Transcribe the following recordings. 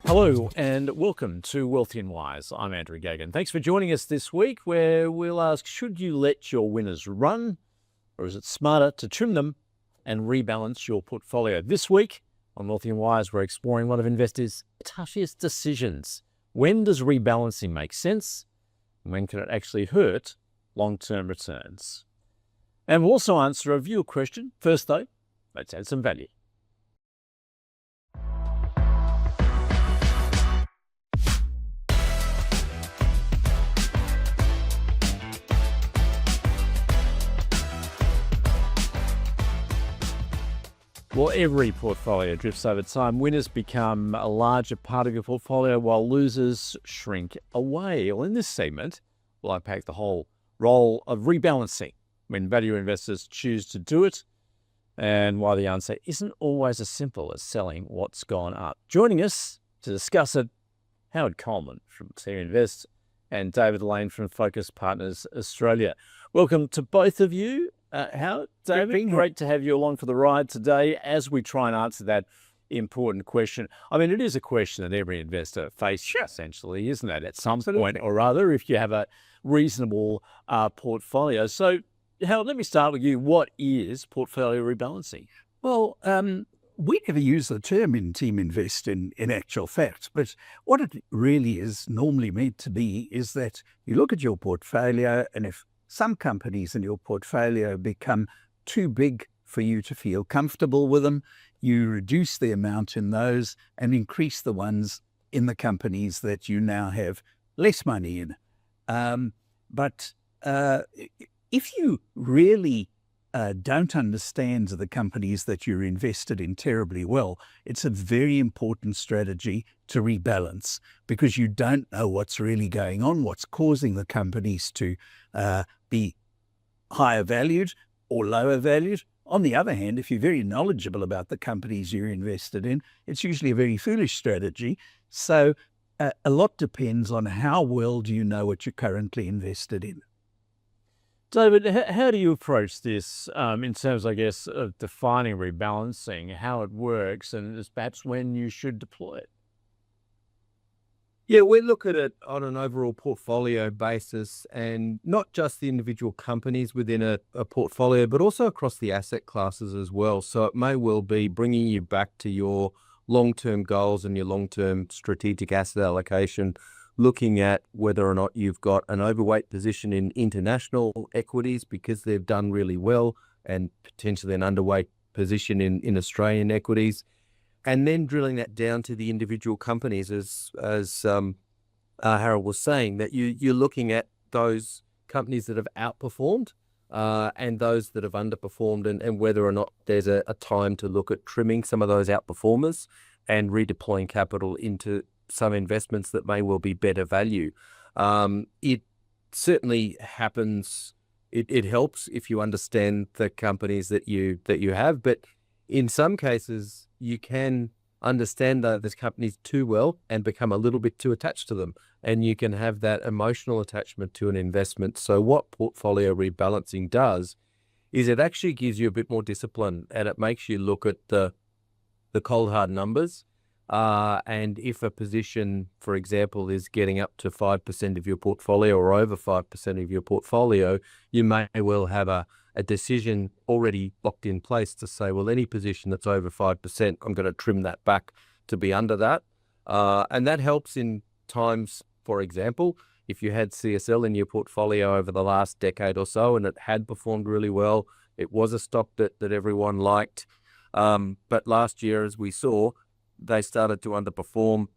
Hello and welcome to Wealthy and Wise. I'm Andrew Gagan. Thanks for joining us this week, where we'll ask, should you let your winners run, or is it smarter to trim them and rebalance your portfolio? This week on Wealthy and Wise, we're exploring one of investors' toughest decisions. When does rebalancing make sense? And when can it actually hurt long-term returns? And we'll also answer a viewer question. First though, let's add some value. Well, every portfolio drifts over time. Winners become a larger part of your portfolio while losers shrink away. Well, in this segment, we'll unpack the whole role of rebalancing when value investors choose to do it, and why the answer isn't always as simple as selling what's gone up. Joining us to discuss it, Howard Coleman from Teaminvest and David Lane from Focus Partners Australia. Welcome to both of you. Howard, David, great to have you along for the ride today as we try and answer that important question. I mean, it is a question that every investor faces, essentially, isn't it, at some point or other, if you have a reasonable portfolio. So, Howard, let me start with you. What is portfolio rebalancing? Well, we never use the term in Teaminvest in actual fact, but what it really is normally meant to be is that you look at your portfolio, and if some companies in your portfolio become too big for you to feel comfortable with them, you reduce the amount in those and increase the ones in the companies that you now have less money in. But if you really don't understand the companies that you're invested in terribly well, it's a very important strategy to rebalance, because you don't know what's really going on, what's causing the companies to be higher valued or lower valued. On the other hand, if you're very knowledgeable about the companies you're invested in, it's usually a very foolish strategy. So a lot depends on how well do you know what you're currently invested in. David, how do you approach this in terms, I guess, of defining rebalancing, how it works, and perhaps when you should deploy it? Yeah, we look at it on an overall portfolio basis, and not just the individual companies within a portfolio, but also across the asset classes as well. So it may well be bringing you back to your long-term goals and your long-term strategic asset allocation, looking at whether or not you've got an overweight position in international equities because they've done really well, and potentially an underweight position in Australian equities. And then drilling that down to the individual companies, as Harold was saying, that you're looking at those companies that have outperformed and those that have underperformed, and whether or not there's a time to look at trimming some of those outperformers and redeploying capital into some investments that may well be better value. It certainly happens. It helps if you understand the companies that you have, but in some cases, you can understand those companies too well and become a little bit too attached to them, and you can have that emotional attachment to an investment. So what portfolio rebalancing does is it actually gives you a bit more discipline, and it makes you look at the cold hard numbers. And if a position, for example, is getting up to 5% of your portfolio or over 5% of your portfolio, you may well have a decision already locked in place to say, well, any position that's over 5%, I'm going to trim that back to be under that. And that helps in times, for example, if you had CSL in your portfolio over the last decade or so and it had performed really well, it was a stock that everyone liked. But last year, as we saw, they started to underperform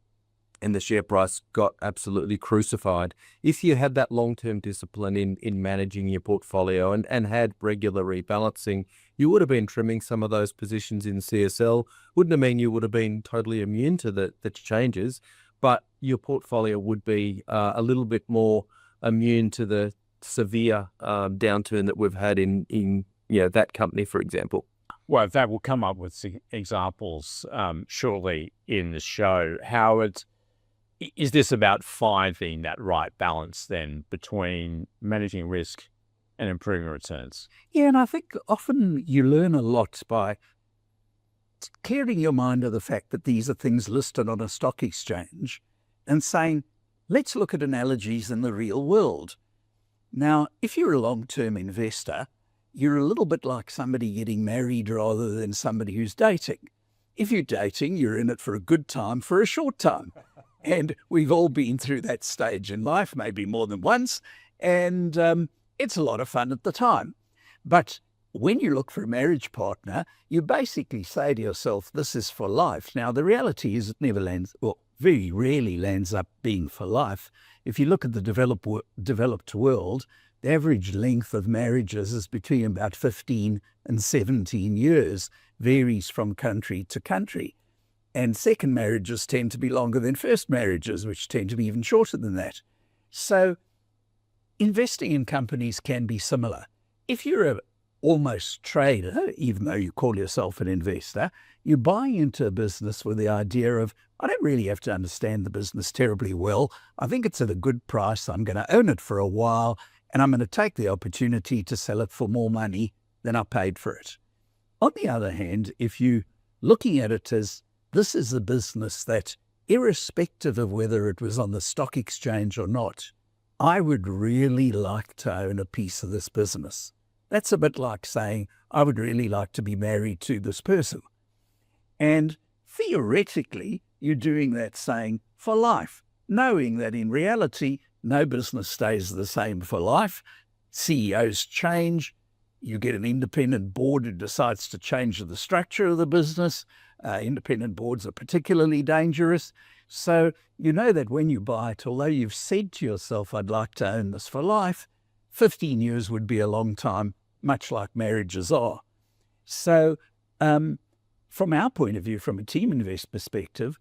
and the share price got absolutely crucified. If you had that long-term discipline in managing your portfolio and had regular rebalancing, you would have been trimming some of those positions in CSL. Wouldn't have mean you would have been totally immune to the changes, but your portfolio would be a little bit more immune to the severe downturn that we've had in that company, for example. Well, that will come up with examples shortly in the show. Howard, is this about finding that right balance then between managing risk and improving returns? Yeah, and I think often you learn a lot by clearing your mind of the fact that these are things listed on a stock exchange and saying, let's look at analogies in the real world. Now, if you're a long-term investor, you're a little bit like somebody getting married rather than somebody who's dating. If you're dating, you're in it for a good time for a short time. And we've all been through that stage in life, maybe more than once, and it's a lot of fun at the time. But when you look for a marriage partner, you basically say to yourself, this is for life. Now, the reality is it never lands, well, very rarely lands up being for life. If you look at the developed world, the average length of marriages is between about 15 and 17 years, varies from country to country. And second marriages tend to be longer than first marriages, which tend to be even shorter than that. So investing in companies can be similar. If you're an almost trader, even though you call yourself an investor, you're buying into a business with the idea of, I don't really have to understand the business terribly well. I think it's at a good price. I'm going to own it for a while, and I'm going to take the opportunity to sell it for more money than I paid for it. On the other hand, if you're looking at it as this is a business that, irrespective of whether it was on the stock exchange or not, I would really like to own a piece of this business. That's a bit like saying, I would really like to be married to this person. And theoretically, you're doing that saying for life, knowing that in reality, no business stays the same for life. CEOs change. You get an independent board who decides to change the structure of the business. Independent boards are particularly dangerous. So you know that when you buy it, although you've said to yourself, I'd like to own this for life, 15 years would be a long time, much like marriages are. So from our point of view, from a Teaminvest perspective,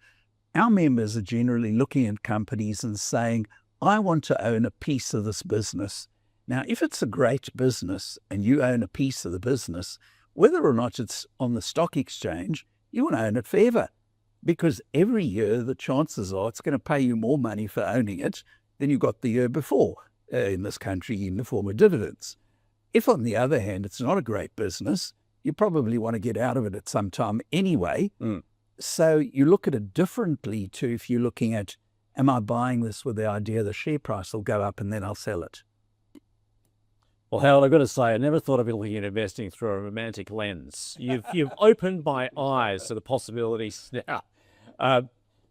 our members are generally looking at companies and saying, I want to own a piece of this business. Now, if it's a great business and you own a piece of the business, whether or not it's on the stock exchange, you want to own it forever, because every year the chances are it's going to pay you more money for owning it than you got the year before, in this country in the form of dividends. If, on the other hand, it's not a great business, you probably want to get out of it at some time anyway. So you look at it differently to if you're looking at, am I buying this with the idea the share price will go up and then I'll sell it? Well, Howard, I've got to say, I never thought I'd be looking at investing through a romantic lens. You've opened my eyes to the possibilities now.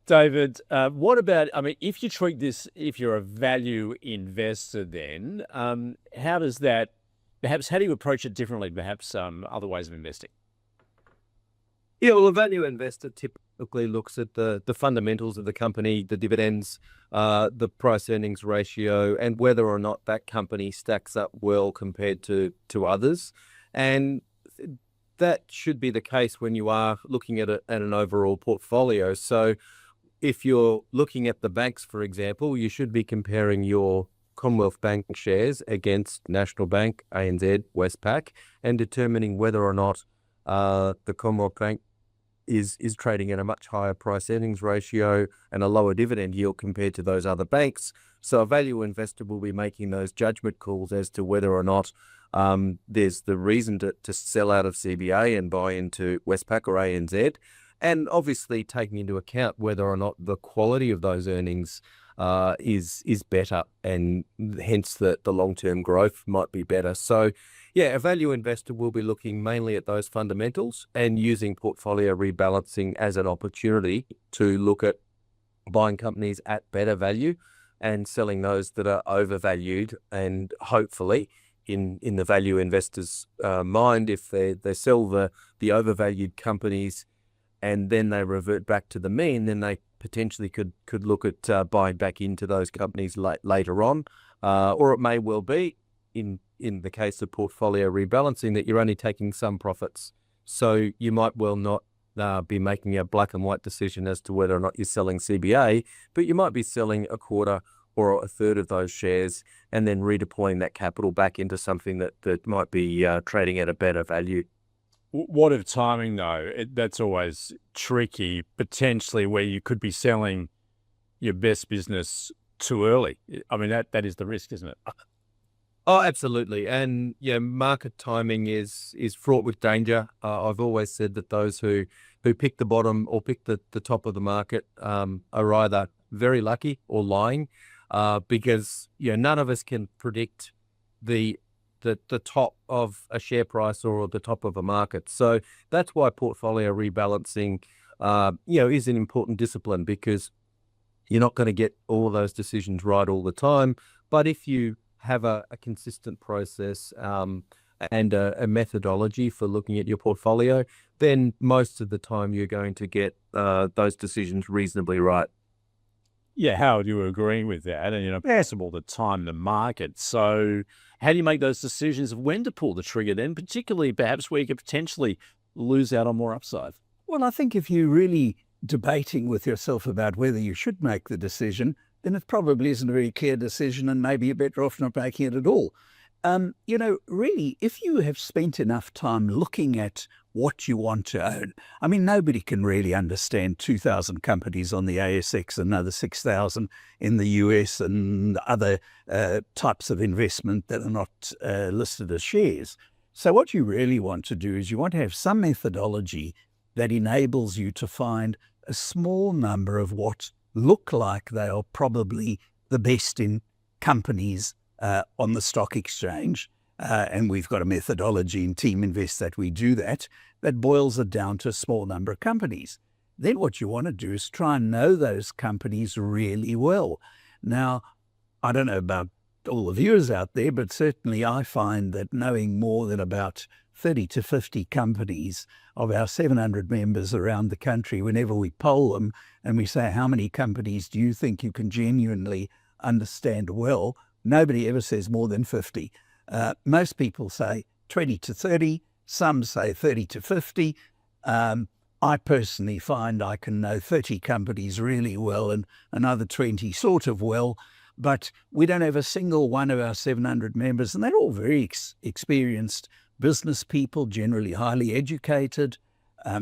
David, what about, I mean, if you treat this, if you're a value investor then, how does that, perhaps, how do you approach it differently, perhaps other ways of investing? Yeah, well, a value investor typically looks at the fundamentals of the company, the dividends, the price earnings ratio, and whether or not that company stacks up well compared to others. And that should be the case when you are looking at an overall portfolio. So if you're looking at the banks, for example, you should be comparing your Commonwealth Bank shares against National Bank, ANZ, Westpac, and determining whether or not the Commonwealth Bank is trading at a much higher price earnings ratio and a lower dividend yield compared to those other banks. So a value investor will be making those judgment calls as to whether or not there's the reason to sell out of CBA and buy into Westpac or ANZ, and obviously taking into account whether or not the quality of those earnings is better, and hence the long-term growth might be better. So yeah, a value investor will be looking mainly at those fundamentals and using portfolio rebalancing as an opportunity to look at buying companies at better value and selling those that are overvalued. And hopefully, in the value investor's mind, if they sell the overvalued companies and then they revert back to the mean, then they potentially could look at buying back into those companies later on, or it may well be in the case of portfolio rebalancing that you're only taking some profits. So you might well not be making a black and white decision as to whether or not you're selling CBA, but you might be selling a quarter or a third of those shares and then redeploying that capital back into something that might be trading at a better value. What if timing, though? That's always tricky, potentially, where you could be selling your best business too early. I mean, that is the risk, isn't it? Oh, absolutely. And yeah, market timing is fraught with danger. I've always said that those who who pick the bottom or pick the top of the market are either very lucky or lying, because none of us can predict the top of a share price or the top of a market. So that's why portfolio rebalancing is an important discipline, because you're not going to get all those decisions right all the time. But if you have a consistent process and a methodology for looking at your portfolio, then most of the time you're going to get those decisions reasonably right. Yeah, Howard, you were agreeing with that, and possible to time the market. So, how do you make those decisions of when to pull the trigger? Then, particularly perhaps where you could potentially lose out on more upside. Well, I think if you're really debating with yourself about whether you should make the decision, then it probably isn't a very clear decision, and maybe you're better off not making it at all. Really, if you have spent enough time looking at what you want to own, I mean, nobody can really understand 2,000 companies on the ASX, another 6,000 in the US, and other types of investment that are not listed as shares. So what you really want to do is you want to have some methodology that enables you to find a small number of what look like they are probably the best in companies on the stock exchange. And we've got a methodology in Teaminvest that we do that boils it down to a small number of companies. Then what you want to do is try and know those companies really well. Now, I don't know about all the viewers out there, but certainly I find that knowing more than about 30 to 50 companies of our 700 members around the country, whenever we poll them and we say, how many companies do you think you can genuinely understand well? Nobody ever says more than 50. Most people say 20 to 30. Some say 30 to 50. I personally find I can know 30 companies really well and another 20 sort of well, but we don't have a single one of our 700 members, and they're all very experienced business people, generally highly educated,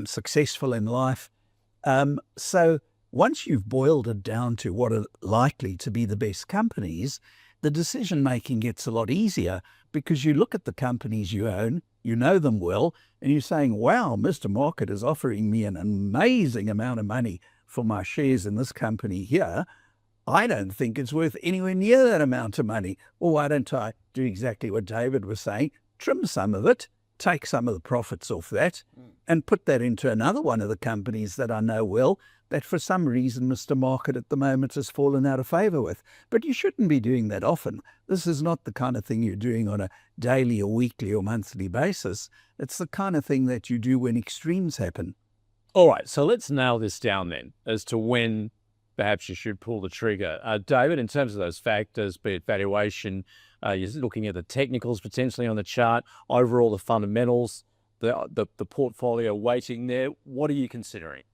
successful in life. So once you've boiled it down to what are likely to be the best companies, the decision-making gets a lot easier, because you look at the companies you own, you know them well, and you're saying, wow, Mr. Market is offering me an amazing amount of money for my shares in this company here. I don't think it's worth anywhere near that amount of money. Well, why don't I do exactly what David was saying, trim some of it, take some of the profits off that, and put that into another one of the companies that I know well, that for some reason Mr. Market at the moment has fallen out of favour with. But you shouldn't be doing that often. This is not the kind of thing you're doing on a daily or weekly or monthly basis. It's the kind of thing that you do when extremes happen. All right, so let's nail this down then as to when perhaps you should pull the trigger. David, in terms of those factors, be it valuation, you're looking at the technicals potentially on the chart, overall the fundamentals, the portfolio weighting there. What are you considering?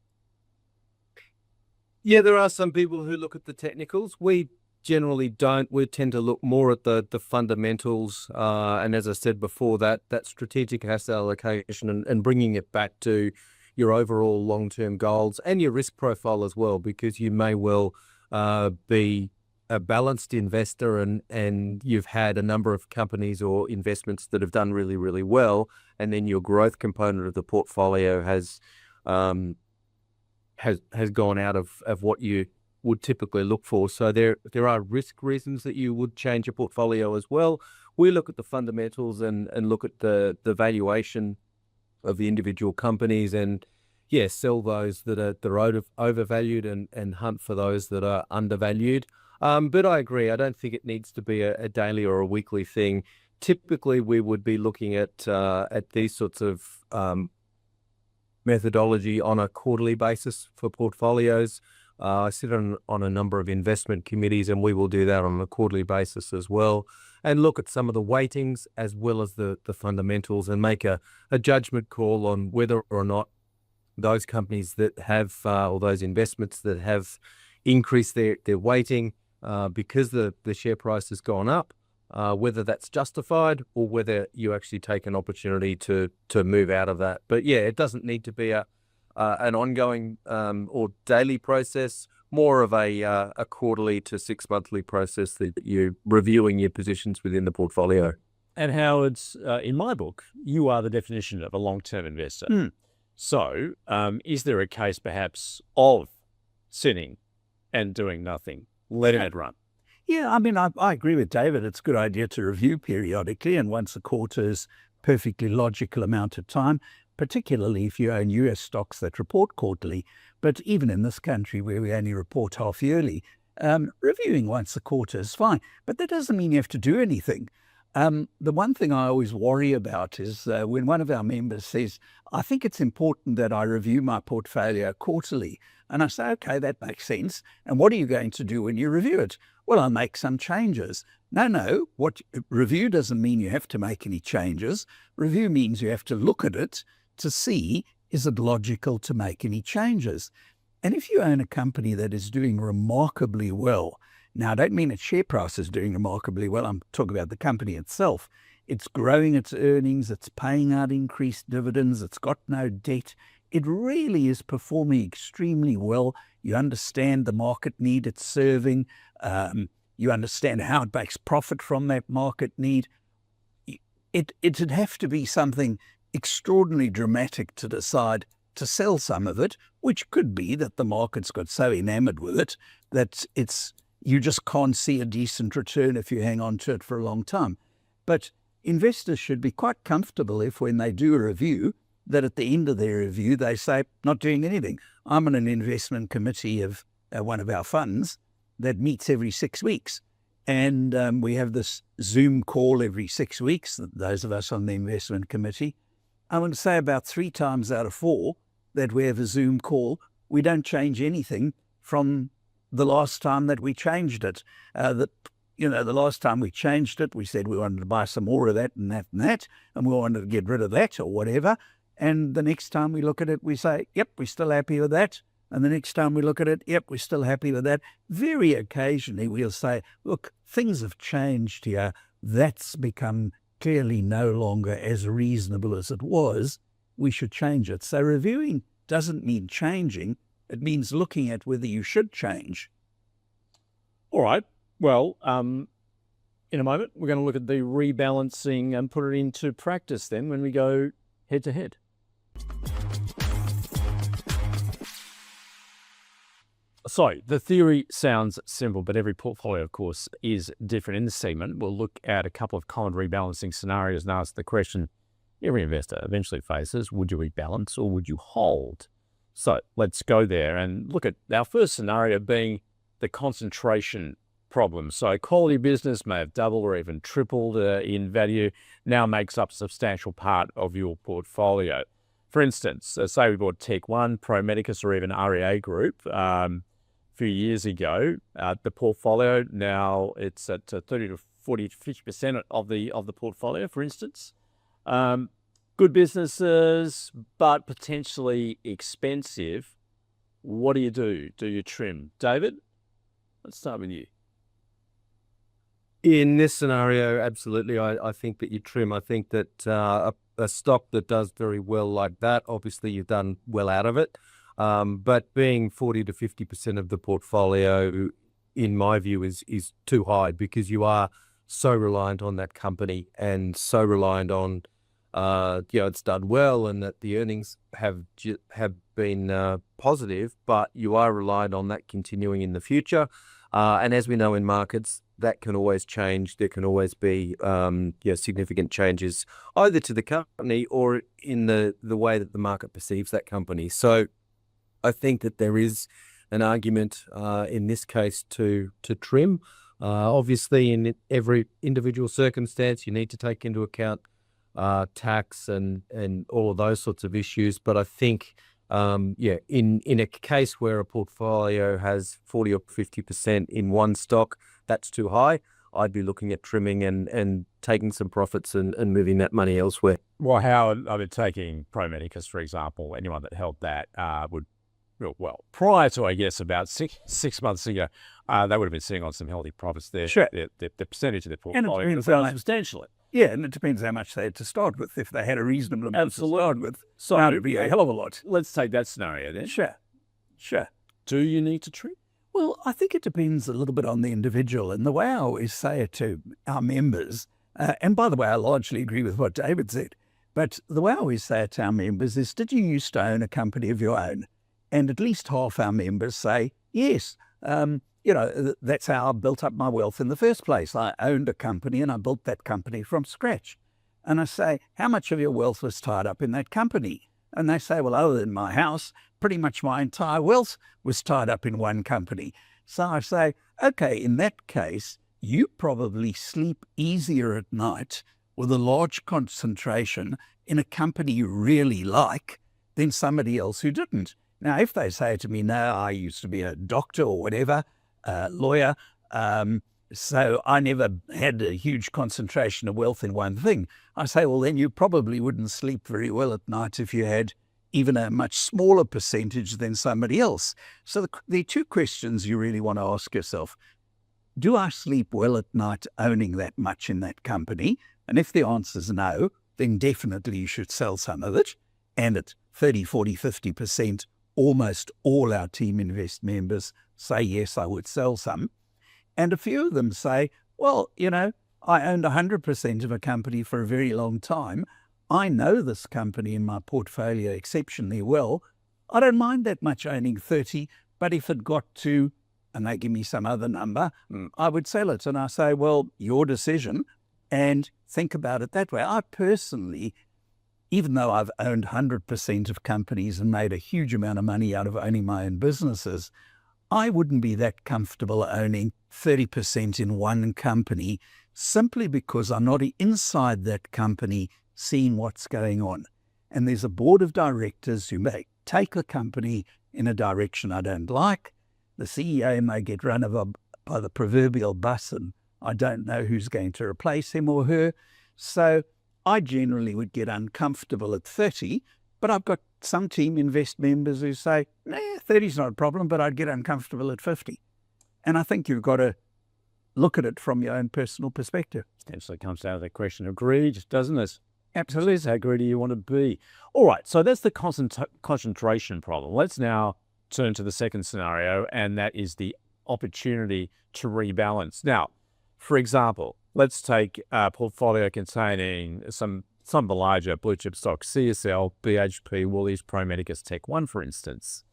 Yeah, there are some people who look at the technicals. We generally don't. We tend to look more at the fundamentals. And as I said before, that strategic asset allocation and bringing it back to your overall long-term goals and your risk profile as well, because you may well be a balanced investor and you've had a number of companies or investments that have done really, really well. And then your growth component of the portfolio has gone out of what you would typically look for. So there are risk reasons that you would change your portfolio as well. We look at the fundamentals and look at the valuation of the individual companies, and sell those that are overvalued and hunt for those that are undervalued. But I agree, I don't think it needs to be a daily or a weekly thing. Typically, we would be looking at these sorts of methodology on a quarterly basis for portfolios. I sit on a number of investment committees, and we will do that on a quarterly basis as well, and look at some of the weightings as well as the fundamentals, and make a judgment call on whether or not those companies that have, or those investments that have increased their weighting because the share price has gone up, whether that's justified or whether you actually take an opportunity to move out of that. But it doesn't need to be an ongoing or daily process, more of a quarterly to 6 monthly process that you're reviewing your positions within the portfolio. And Howard, in my book, you are the definition of a long-term investor. So is there a case perhaps of sitting and doing nothing, letting it run? Yeah, I mean, I agree with David. It's a good idea to review periodically, and once a quarter is perfectly logical amount of time, particularly if you own US stocks that report quarterly. But even in this country where we only report half yearly, reviewing once a quarter is fine. But that doesn't mean you have to do anything. The one thing I always worry about is when one of our members says, I think it's important that I review my portfolio quarterly. And I say, okay, that makes sense. And what are you going to do when you review it? Well, I'll make some changes. No, review doesn't mean you have to make any changes. Review means you have to look at it to see, is it logical to make any changes? And if you own a company that is doing remarkably well, now I don't mean its share price is doing remarkably well, I'm talking about the company itself. It's growing its earnings, it's paying out increased dividends, it's got no debt. It really is performing extremely well. You understand the market need it's serving. You understand how it makes profit from that market need. It'd have to be something extraordinarily dramatic to decide to sell some of it, which could be that the market's got so enamored with it that you just can't see a decent return if you hang on to it for a long time. But investors should be quite comfortable if when they do a review, that at the end of their review, they say, not doing anything. I'm on an investment committee of one of our funds that meets every 6 weeks. And we have this Zoom call every 6 weeks, those of us on the investment committee. I want to say about 3 times out of 4 that we have a Zoom call, we don't change anything from the last time that we changed it. The last time we changed it, we said we wanted to buy some more of that and that and that, and we wanted to get rid of that or whatever. And the next time we look at it, we say, yep, we're still happy with that. And the next time we look at it, yep, we're still happy with that. Very occasionally we'll say, look, things have changed here. That's become clearly no longer as reasonable as it was. We should change it. So reviewing doesn't mean changing. It means looking at whether you should change. All right. Well, in a moment, we're going to look at the rebalancing and put it into practice then when we go head to head. So the theory sounds simple, but every portfolio, of course, is different. In this segment, we'll look at a couple of common rebalancing scenarios and ask the question every investor eventually faces: would you rebalance or would you hold? So let's go there and look at our first scenario being the concentration problem. So quality business may have doubled or even tripled in value, now makes up a substantial part of your portfolio. For instance, say we bought Tech One, ProMedicus, or even REA Group a few years ago. The portfolio now it's at 30 to 40 to 50% of the portfolio, for instance. Good businesses, but potentially expensive. What do? Do you trim? David, let's start with you. In this scenario, absolutely, I think that you trim. I think that a stock that does very well like that, obviously you've done well out of it. But being 40 to 50% of the portfolio, in my view, is too high, because you are so reliant on that company and so reliant on, it's done well and that the earnings have been positive, but you are reliant on that continuing in the future. And as we know in markets, that can always change. There can always be significant changes either to the company or in the way that the market perceives that company. So I think that there is an argument in this case to trim. Obviously, in every individual circumstance, you need to take into account tax and all of those sorts of issues. But I think, in a case where a portfolio has 40 or 50% in one stock, that's too high. I'd be looking at trimming and taking some profits and moving that money elsewhere. Well, Howard, I mean, taking ProMedicus, for example, anyone that held that prior to, I guess, about six months ago, they would have been sitting on some healthy profits there. Sure. The percentage of their portfolio depends fell how substantially. Yeah, and it depends how much they had to start with. If they had a reasonable amount to start with, So it would be a hell of a lot. Let's take that scenario then. Sure. Do you need to trim? Well, I think it depends a little bit on the individual. And the way I always say it to our members, and by the way, I largely agree with what David said, But the way I always say it to our members is, did you used to own a company of your own? And at least half our members say, yes. That's how I built up my wealth in the first place. I owned a company and I built that company from scratch. And I say, how much of your wealth was tied up in that company? And they say, well, other than my house, pretty much my entire wealth was tied up in one company. So I say, okay, in that case, you probably sleep easier at night with a large concentration in a company you really like than somebody else who didn't. Now, if they say to me, no, I used to be a doctor or whatever, lawyer, so I never had a huge concentration of wealth in one thing, I say, well, then you probably wouldn't sleep very well at night if you had even a much smaller percentage than somebody else. So the two questions you really want to ask yourself: do I sleep well at night owning that much in that company? And if the answer is no, then definitely you should sell some of it. And at 30, 40, 50%, almost all our Teaminvest members say, yes, I would sell some. And a few of them say, well, I owned 100% of a company for a very long time. I know this company in my portfolio exceptionally well. I don't mind that much owning 30, but if it got to, and they give me some other number, I would sell it. And I say, well, your decision, and think about it that way. I personally, even though I've owned 100% of companies and made a huge amount of money out of owning my own businesses, I wouldn't be that comfortable owning 30% in one company simply because I'm not inside that company seeing what's going on. And there's a board of directors who may take a company in a direction I don't like. The CEO may get run over by the proverbial bus and I don't know who's going to replace him or her. So I generally would get uncomfortable at 30, but I've got some Teaminvest members who say, nah, 30 is not a problem, but I'd get uncomfortable at 50. And I think you've got to look at it from your own personal perspective. Essentially comes down to the question of greed, doesn't it? Absolutely. How greedy you want to be. All right, so that's the concentration problem. Let's now turn to the second scenario, and that is the opportunity to rebalance. Now, for example, let's take a portfolio containing some of the larger blue chip stocks, CSL, BHP, Woolies, ProMedicus, Tech One, for instance.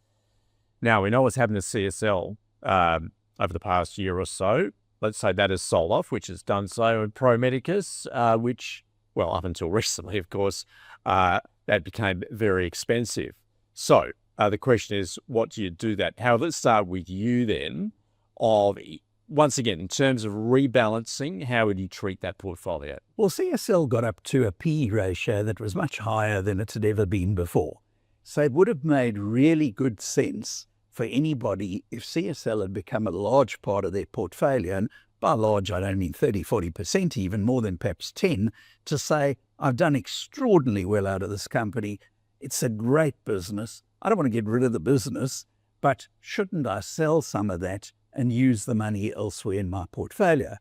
Now, we know what's happened to CSL over the past year or so. Let's say that has sold off, which has done so, and ProMedicus, which, well, up until recently, of course, that became very expensive. So the question is, what do you do that? How? Let's start with you then. Once again, in terms of rebalancing, how would you treat that portfolio? Well, CSL got up to a PE ratio that was much higher than it had ever been before. So it would have made really good sense for anybody if CSL had become a large part of their portfolio, and by large I don't mean 30, 40%, even more than perhaps 10, to say, I've done extraordinarily well out of this company. It's a great business. I don't want to get rid of the business, but shouldn't I sell some of that and use the money elsewhere in my portfolio?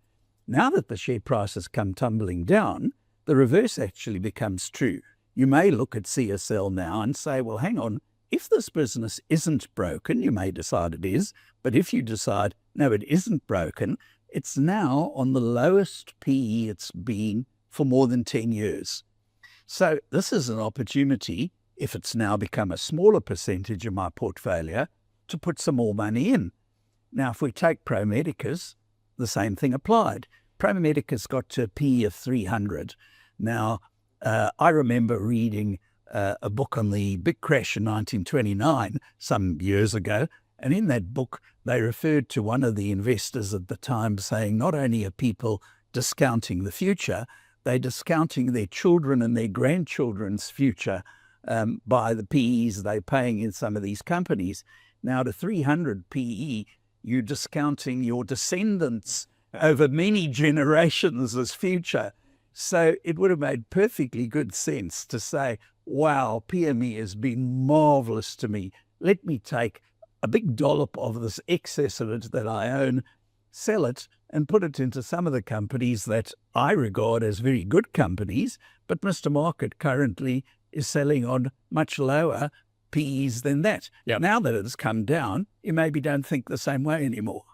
Now that the share price has come tumbling down, the reverse actually becomes true. You may look at CSL now and say, well, hang on, if this business isn't broken, you may decide it is, but if you decide, no, it isn't broken, it's now on the lowest PE it's been for more than 10 years. So this is an opportunity, if it's now become a smaller percentage of my portfolio, to put some more money in. Now, if we take ProMedicus, the same thing applied. ProMedicus got to a PE of 300. Now, I remember reading a book on the big crash in 1929, some years ago, and in that book, they referred to one of the investors at the time saying not only are people discounting the future, they're discounting their children and their grandchildren's future by the PEs they're paying in some of these companies. Now, to 300 PE, you're discounting your descendants over many generations as future. So it would have made perfectly good sense to say, wow, PME has been marvelous to me. Let me take a big dollop of this excess of it that I own, sell it, and put it into some of the companies that I regard as very good companies, but Mr. Market currently is selling on much lower PEs than that. Yep. Now that it has come down, you maybe don't think the same way anymore.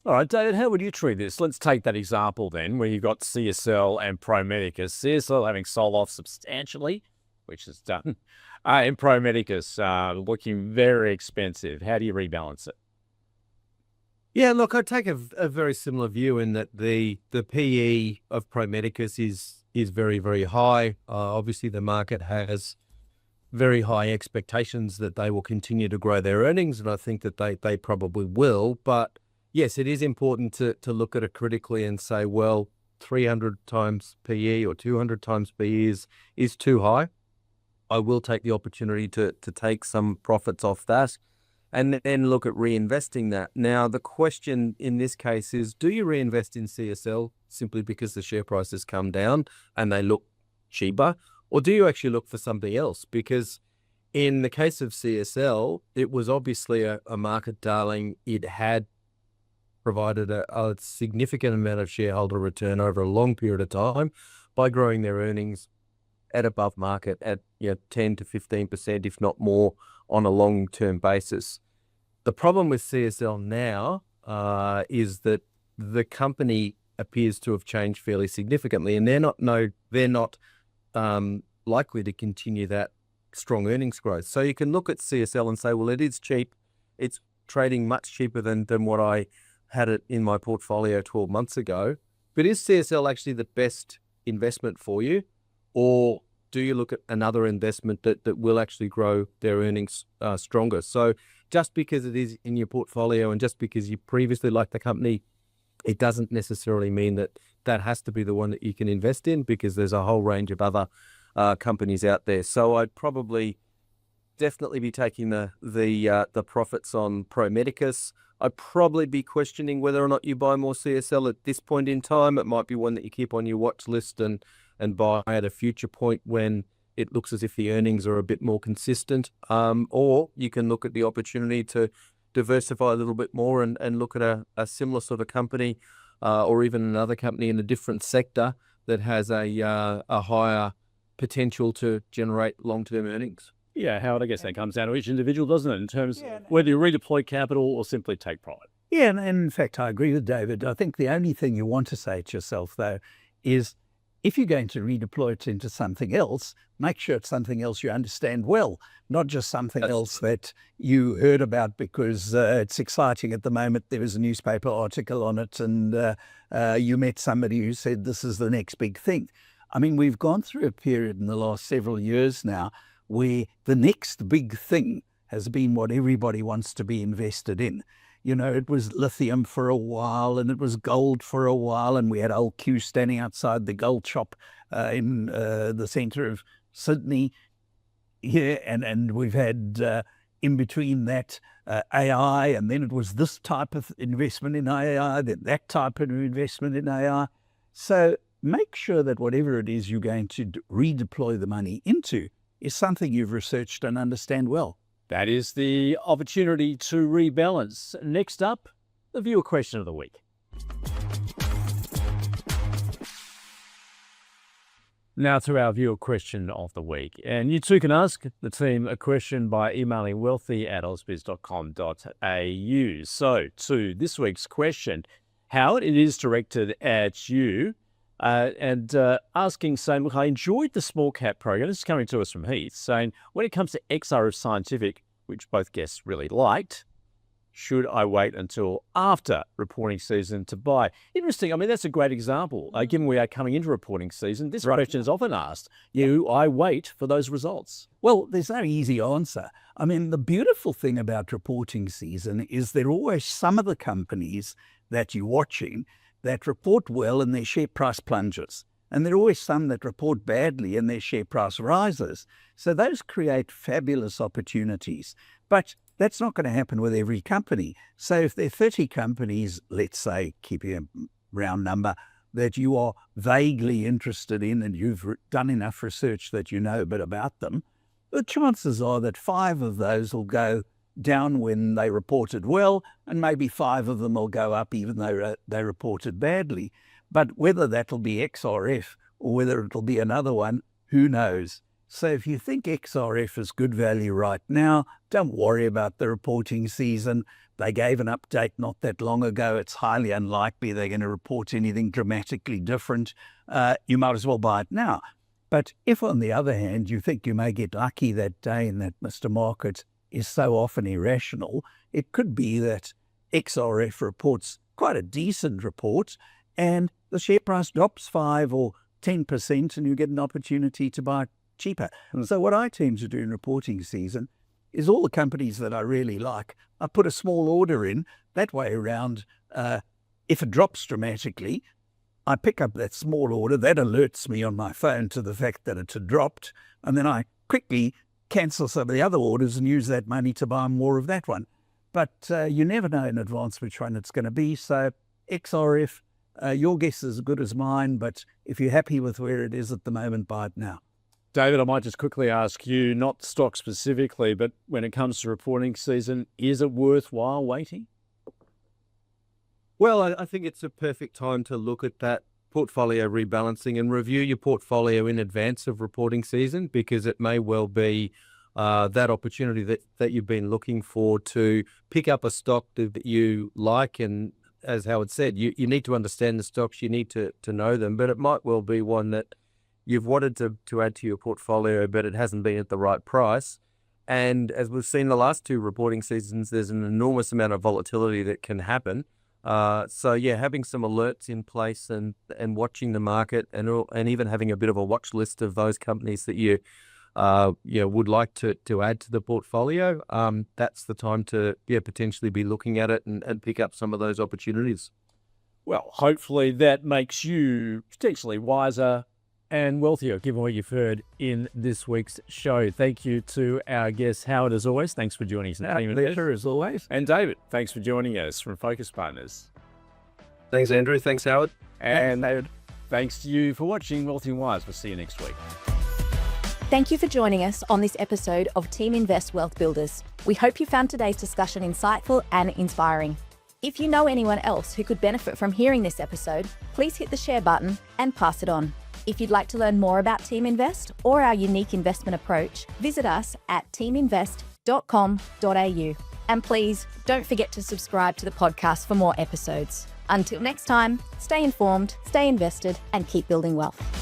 All right, David, how would you treat this? Let's take that example then, where you've got CSL and ProMedicus. CSL having sold off substantially, which is done, and ProMedicus looking very expensive. How do you rebalance it? Yeah, look, I take a very similar view in that the PE of ProMedicus is very, very high. Obviously, the market has very high expectations that they will continue to grow their earnings, and I think that they probably will. But yes, it is important to look at it critically and say, well, 300 times PE or 200 times PE is too high. I will take the opportunity to take some profits off that and then look at reinvesting that. Now, the question in this case is, do you reinvest in CSL simply because the share price has come down and they look cheaper? Or do you actually look for something else? Because in the case of CSL, it was obviously a market darling. It had provided a significant amount of shareholder return over a long period of time by growing their earnings at above market at 10 to 15%, if not more, on a long-term basis. The problem with CSL now is that the company appears to have changed fairly significantly, and they're not likely to continue that strong earnings growth. So you can look at CSL and say, well, it is cheap. It's trading much cheaper than what I had it in my portfolio 12 months ago. But is CSL actually the best investment for you? Or do you look at another investment that will actually grow their earnings stronger? So just because it is in your portfolio and just because you previously liked the company, it doesn't necessarily mean that has to be the one that you can invest in, because there's a whole range of other companies out there. So I'd probably definitely be taking the profits on ProMedicus. I'd probably be questioning whether or not you buy more CSL at this point in time. It might be one that you keep on your watch list and buy at a future point when it looks as if the earnings are a bit more consistent. Or you can look at the opportunity to diversify a little bit more and look at a similar sort of company or even another company in a different sector that has a higher potential to generate long-term earnings. Yeah, Howard, I guess that comes down to each individual, doesn't it, in terms of whether you redeploy capital or simply take profit. Yeah, and in fact, I agree with David. I think the only thing you want to say to yourself, though, is if you're going to redeploy it into something else, make sure it's something else you understand well, not just something else that you heard about because it's exciting at the moment. There was a newspaper article on it and you met somebody who said this is the next big thing. I mean, we've gone through a period in the last several years now where the next big thing has been what everybody wants to be invested in. You know, it was lithium for a while and it was gold for a while, and we had old Q standing outside the gold shop in the centre of Sydney here, and we've had in between that AI, and then it was this type of investment in AI, then that type of investment in AI. So make sure that whatever it is you're going to redeploy the money into is something you've researched and understand well. That is the opportunity to rebalance. Next up, the viewer question of the week. Now to our viewer question of the week. And you too can ask the team a question by emailing wealthy@ausbiz.com.au. So to this week's question, Howard, it is directed at you. And asking, saying, look, I enjoyed the small cap program. This is coming to us from Heath, saying, when it comes to XRF Scientific, which both guests really liked, should I wait until after reporting season to buy? Interesting. I mean, that's a great example. Given we are coming into reporting season, this question is often asked. I wait for those results? Well, there's no easy answer. I mean, the beautiful thing about reporting season is there are always some of the companies that you're watching that report well and their share price plunges. And there are always some that report badly and their share price rises. So those create fabulous opportunities. But that's not going to happen with every company. So if there are 30 companies, let's say, keeping a round number, that you are vaguely interested in and you've done enough research that you know a bit about them, the chances are that 5 of those will go down when they reported well, and maybe 5 of them will go up even though they reported badly. But whether that'll be XRF or whether it'll be another one, who knows? So if you think XRF is good value right now, don't worry about the reporting season. They gave an update not that long ago. It's highly unlikely they're going to report anything dramatically different. You might as well buy it now. But if, on the other hand, you think you may get lucky that day and that Mr. Market is so often irrational, it could be that XRF reports quite a decent report and the share price drops 5 or 10% and you get an opportunity to buy it cheaper. So what I tend to do in reporting season is all the companies that I really like, I put a small order in. That way around, if it drops dramatically, I pick up that small order. That alerts me on my phone to the fact that it had dropped. And then I quickly cancel some of the other orders and use that money to buy more of that one. But you never know in advance which one it's going to be. So XRF, your guess is as good as mine. But if you're happy with where it is at the moment, buy it now. David, I might just quickly ask you, not stock specifically, but when it comes to reporting season, is it worthwhile waiting? Well, I think it's a perfect time to look at that portfolio rebalancing and review your portfolio in advance of reporting season, because it may well be that opportunity that you've been looking for to pick up a stock that you like. And as Howard said, you need to understand the stocks, you need to know them, but it might well be one that you've wanted to add to your portfolio, but it hasn't been at the right price. And as we've seen the last 2 reporting seasons, there's an enormous amount of volatility that can happen. So yeah, having some alerts in place and watching the market and even having a bit of a watch list of those companies that you would like to add to the portfolio, that's the time to potentially be looking at it and pick up some of those opportunities. Well, hopefully that makes you potentially wiser and wealthier, given what you've heard in this week's show. Thank you to our guest, Howard, as always. Thanks for joining us. Pleasure, as always. And David, thanks for joining us from Focus Partners. Thanks, Andrew. Thanks, Howard. And David, thanks to you for watching Wealthy and Wise. We'll see you next week. Thank you for joining us on this episode of Teaminvest Wealth Builders. We hope you found today's discussion insightful and inspiring. If you know anyone else who could benefit from hearing this episode, please hit the share button and pass it on. If you'd like to learn more about Teaminvest or our unique investment approach, visit us at teaminvest.com.au. And please don't forget to subscribe to the podcast for more episodes. Until next time, stay informed, stay invested, and keep building wealth.